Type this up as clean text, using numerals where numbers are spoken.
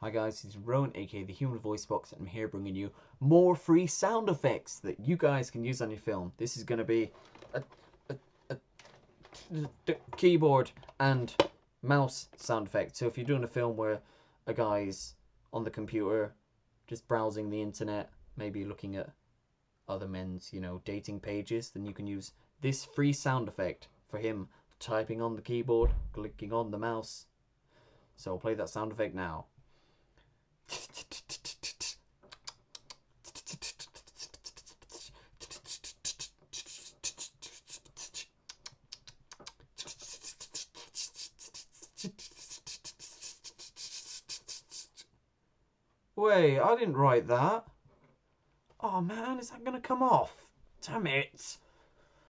Hi guys, it's Rowan, aka the Human Voice Box, and I'm here bringing you more free sound effects that you guys can use on your film. This is going to be a keyboard and mouse sound effect. So if you're doing a film where a guy's on the computer, just browsing the internet, maybe looking at other men's, dating pages, then you can use this free sound effect for him typing on the keyboard, clicking on the mouse. So I'll play that sound effect now. Wait, I didn't write that. Oh man, is that gonna come off? Damn it.